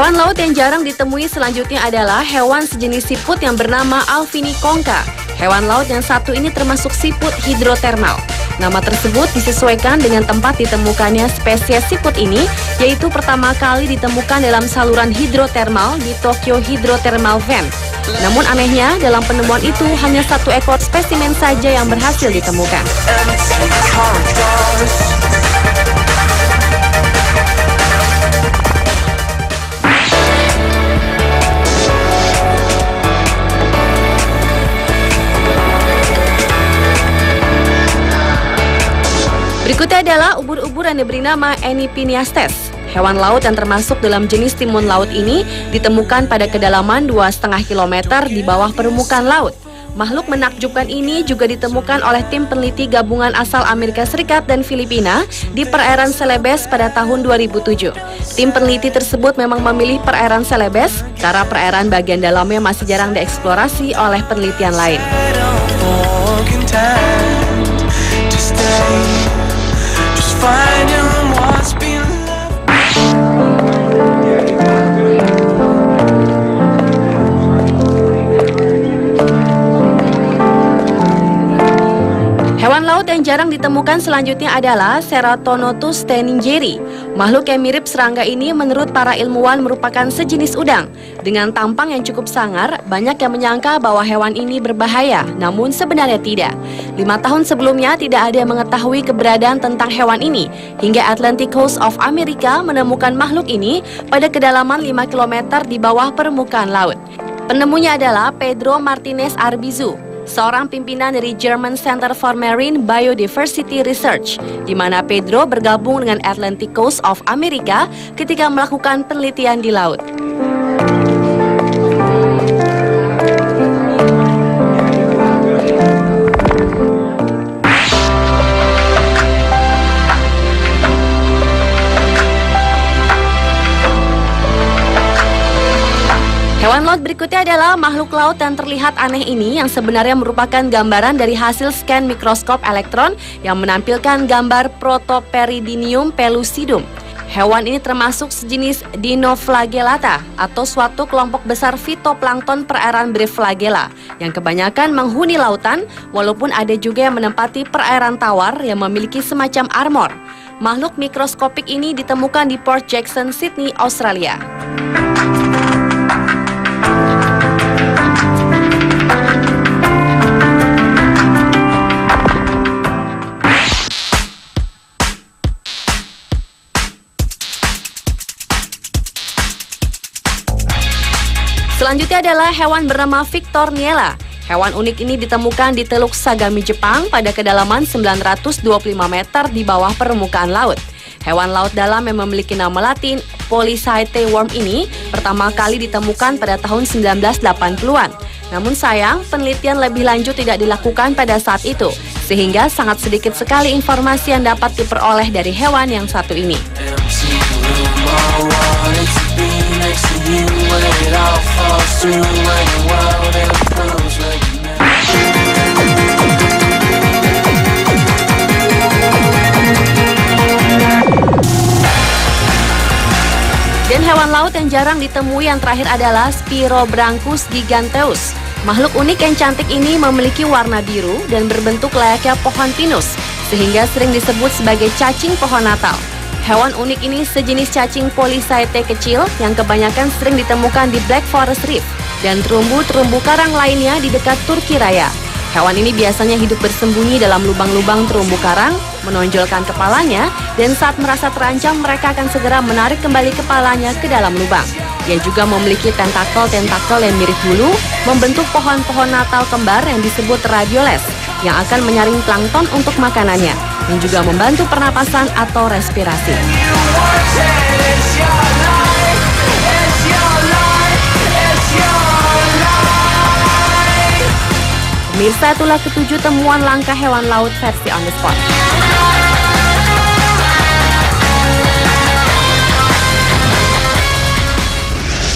Hewan laut yang jarang ditemui selanjutnya adalah hewan sejenis siput yang bernama Alviniconcha. Hewan laut yang satu ini termasuk siput hidrotermal. Nama tersebut disesuaikan dengan tempat ditemukannya spesies siput ini, yaitu pertama kali ditemukan dalam saluran hidrotermal di Tokyo Hydrothermal Vent. Namun anehnya, dalam penemuan itu hanya satu ekor spesimen saja yang berhasil ditemukan. Berikutnya adalah ubur-ubur yang diberi nama Enipiniastes. Hewan laut yang termasuk dalam jenis timun laut ini ditemukan pada kedalaman 2,5 km di bawah permukaan laut. Makhluk menakjubkan ini juga ditemukan oleh tim peneliti gabungan asal Amerika Serikat dan Filipina di perairan Celebes pada tahun 2007. Tim peneliti tersebut memang memilih perairan Celebes karena perairan bagian dalamnya masih jarang dieksplorasi oleh penelitian lain. Hewan laut yang jarang ditemukan selanjutnya adalah Ceratonotus teningeri. Makhluk yang mirip serangga ini menurut para ilmuwan merupakan sejenis udang. Dengan tampang yang cukup sangar, banyak yang menyangka bahwa hewan ini berbahaya, namun sebenarnya tidak. 5 tahun sebelumnya tidak ada yang mengetahui keberadaan tentang hewan ini, hingga Atlantic Coast of America menemukan makhluk ini pada kedalaman 5 km di bawah permukaan laut. Penemunya adalah Pedro Martinez Arbizu, seorang pimpinan dari German Center for Marine Biodiversity Research, di mana Pedro bergabung dengan Atlantic Coast of America ketika melakukan penelitian di laut. Hewan laut berikutnya adalah makhluk laut yang terlihat aneh ini yang sebenarnya merupakan gambaran dari hasil scan mikroskop elektron yang menampilkan gambar Protoperidinium pellucidum. Hewan ini termasuk sejenis Dinoflagellata atau suatu kelompok besar fitoplankton perairan berflagella yang kebanyakan menghuni lautan, walaupun ada juga yang menempati perairan tawar yang memiliki semacam armor. Makhluk mikroskopik ini ditemukan di Port Jackson, Sydney, Australia. Selanjutnya adalah hewan bernama Victorniella. Hewan unik ini ditemukan di Teluk Sagami, Jepang pada kedalaman 925 meter di bawah permukaan laut. Hewan laut dalam yang memiliki nama latin Polychaete worm ini pertama kali ditemukan pada tahun 1980-an. Namun sayang, penelitian lebih lanjut tidak dilakukan pada saat itu, sehingga sangat sedikit sekali informasi yang dapat diperoleh dari hewan yang satu ini. Dan hewan laut yang jarang ditemui yang terakhir adalah Spirobranchus giganteus. Makhluk unik yang cantik ini memiliki warna biru dan berbentuk layaknya pohon pinus, sehingga sering disebut sebagai cacing pohon Natal. Hewan unik ini sejenis cacing Polychaete kecil yang kebanyakan sering ditemukan di Black Forest Reef dan terumbu-terumbu karang lainnya di dekat Turki Raya. Hewan ini biasanya hidup bersembunyi dalam lubang-lubang terumbu karang, menonjolkan kepalanya, dan saat merasa terancam mereka akan segera menarik kembali kepalanya ke dalam lubang. Ia juga memiliki tentakel-tentakel yang mirip bulu, membentuk pohon-pohon Natal kembar yang disebut radioles, yang akan menyaring plankton untuk makanannya, dan juga membantu pernapasan atau respirasi. Pemirsa, itulah ketujuh temuan langka hewan laut versi On The Spot.